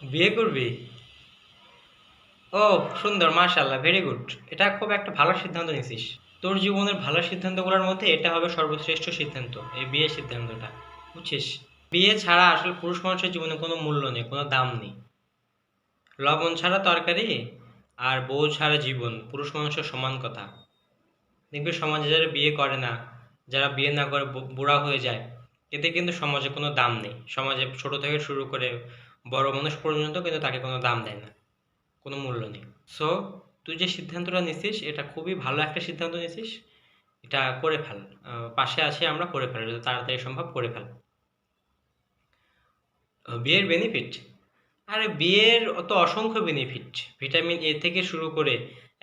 বিয়ে করবি? ও, সুন্দর, মাশাআল্লাহ, ভেরি গুড। এটা খুব একটা ভালো সিদ্ধান্ত নিছিস। তোর জীবনের ভালো সিদ্ধান্তগুলোর মধ্যে এটা হবে সর্বশ্রেষ্ঠ সিদ্ধান্ত, এই বিয়ের সিদ্ধান্তটা। বুঝছিস? বিয়ে ছাড়া আসলে পুরুষ মানুষের জীবনে কোনো মূল্য নেই, কোনো দাম নেই। লবণ ছাড়া তরকারি আর বউ ছাড়া জীবন, পুরুষ মানুষের সমান কথা। দেখবি সমাজে যারা বিয়ে করে না, যারা বিয়ে না করে বুড়া হয়ে যায়, এতে কিন্তু সমাজে কোনো দাম নেই। সমাজে ছোট থেকে শুরু করে বড় মানুষ পর্যন্ত কিন্তু তাকে কোনো দাম দেয় না, কোনো মূল্য নেই। সো তুই যে সিদ্ধান্তটা নিছিস এটা খুবই ভালো একটা সিদ্ধান্ত নিছিস। এটা করে ফেল। পাশে আছি আমরা, করে ফেল, যত তাড়াতাড়ি সম্ভব করে ফেল। বিয়ের বেনিফিট? আরে বিয়ের অত অসংখ্য বেনিফিট। ভিটামিন এ থেকে শুরু করে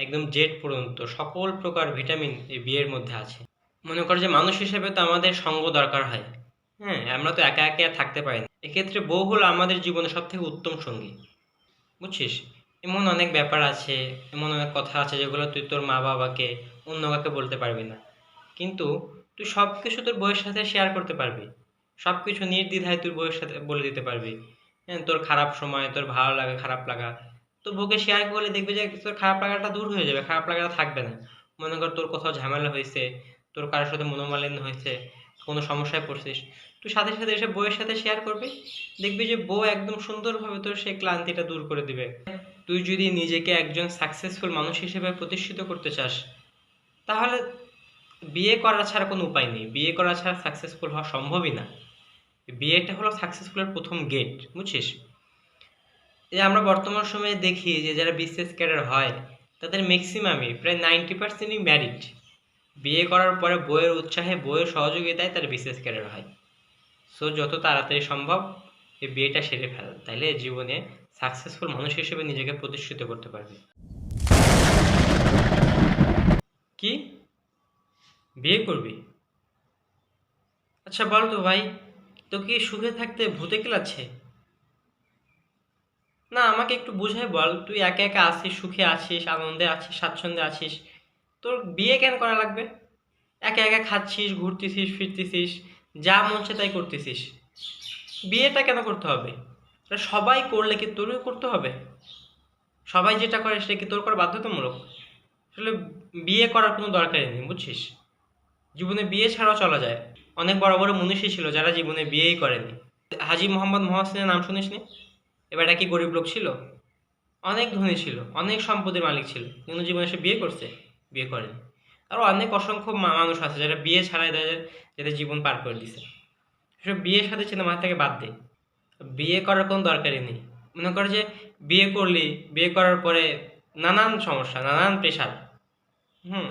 একদম জেড পর্যন্ত সকল প্রকার ভিটামিন এই বিয়ের মধ্যে আছে। মনে কর যে মানুষ হিসেবে তো আমাদের সঙ্গ দরকার হয়। হ্যাঁ, আমরা তো একা একা থাকতে পারি না। এক্ষেত্রে বউ হলো আমাদের জীবনে সব থেকে উত্তম সঙ্গী। বুঝছিস? এমন অনেক ব্যাপার আছে, এমন অনেক কথা আছে যেগুলো তুই তোর মা বাবাকে, অন্য কাউকে বলতে পারবি না। কিন্তু তুই সব কিছু তোর বউয়ের সাথে শেয়ার করতে পারবি। সব কিছু নির্দ্বিধায় তুই বউয়ের সাথে বলে দিতে পারবি। হ্যাঁ, তোর খারাপ সময়, তোর ভালো লাগা, খারাপ লাগা, তোর বউকে শেয়ার করলে দেখবি যে তোর খারাপ লাগাটা দূর হয়ে যাবে, খারাপ লাগাটা থাকবে না। মনে কর তোর কোথাও ঝামেলা হয়েছে, তোর কারোর সাথে মনোমালিন্য হয়েছে, কোনো সমস্যায় পড়ছিস, তুই সাথে সাথে এসে বউয়ের সাথে শেয়ার করবি। দেখবি যে বউ একদম সুন্দরভাবে তোর সেই ক্লান্তিটা দূর করে দিবে। তুই যদি নিজেকে একজন সাকসেসফুল মানুষ হিসেবে প্রতিষ্ঠিত করতে চাস, তাহলে বিয়ে করা ছাড়া কোনো উপায় নেই। বিয়ে করা ছাড়া সাকসেসফুল হওয়া সম্ভবই না। বিয়েটা হলো সাকসেসফুলের প্রথম গেট। বুঝছিস? এই আমরা বর্তমান সময়ে দেখি যে যারা বিসিএস ক্যাডার হয়, তাদের ম্যাক্সিমামই প্রায় 90%ই ম্যারিড। বিয়ে করার পরে বইয়ের উৎসাহে, বইয়ের সহযোগিতায় তারা বিসিএস ক্যাডার হয়। সো যত তাড়াতাড়ি সম্ভব এই বিয়েটা সেরে ফেল, তাইলে জীবনে সাকসেসফুল মানুষ হিসেবে নিজেকে প্রতিষ্ঠিত করতে পারবি। কি? বিয়ে করবি? আচ্ছা বল তো ভাই, তো কি সুখে থাকতে ভূতে কিলাচ্ছে? না, আমাকে একটু বুঝাই বল, তুই একা একা আছিস, সুখে আছিস, আনন্দে আছিস, স্বাচ্ছন্দ্যে আছিস, তোর বিয়ে কেন করা লাগবে? একা একা খাচ্ছিস, ঘুরতেছিস, ফিরতেছিস, যা মন চায় তাই করতেছিস, বিয়েটা কেন করতে হবে? এটা সবাই করলে কি তোরও করতে হবে? সবাই যেটা করে সেটা কি তোর করা বাধ্যতামূলক? আসলে বিয়ে করার কোনো দরকারই নেই, বুঝছিস? জীবনে বিয়ে ছাড়াও চলা যায়। অনেক বড় বড় মনীষী ছিল যারা জীবনে বিয়েই করেনি। হাজী মোহাম্মদ মহাসিনের নাম শুনিসনি? এবার এটা কি গরিব লোক ছিল? অনেক ধনী ছিল, অনেক সম্পদের মালিক ছিল, কিন্তু জীবনে সে বিয়ে করছে? বিয়ে করেনি। আরো অনেক অসংখ্য মানুষ আছে যারা বিয়ে ছাড়াই যাদের জীবন পার করে দিছে। সেসব বিয়ের সাথে চিন্তা মাথা থেকে বাদ দে। বিয়ে করার কোনো দরকারই নেই। মনে কর যে বিয়ে করলি, বিয়ে করার পরে নানান সমস্যা, নানান প্রেশার।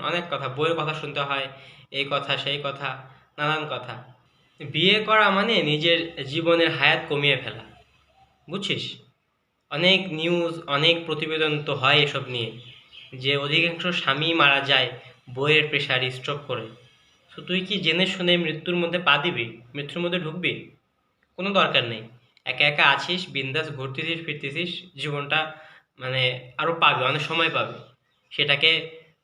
অনেক কথা, বইয়ের কথা শুনতে হয়, এই কথা সেই কথা, নানান কথা। বিয়ে করা মানে নিজের জীবনের হায়াত কমিয়ে ফেলা। বুঝছিস? অনেক নিউজ, অনেক প্রতিবেদন তো হয় এসব নিয়ে, যে অধিকাংশ স্বামী মারা যায় বইয়ের প্রেশার, স্ট্রোক করে। তো তুই কি জেনে শুনে মৃত্যুর মধ্যে পা দিবি, মৃত্যুর মধ্যে ঢুকবি? কোনো দরকার নেই। একা একা আছিস, বিন্দাস ঘুরতেছিস, ফিরতেছিস, জীবনটা মানে আরো পাবে, অনেক সময় পাবে। সেটাকে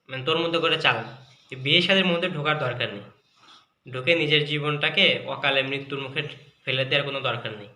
মানে তোর মধ্যে করে চালা। এই বিয়ে শাদীর মধ্যে ঢোকার দরকার নেই। ঢুকে নিজের জীবনটাকে অকালে মৃত্যুর মুখে ফেলে দেওয়ার কোনো দরকার নেই।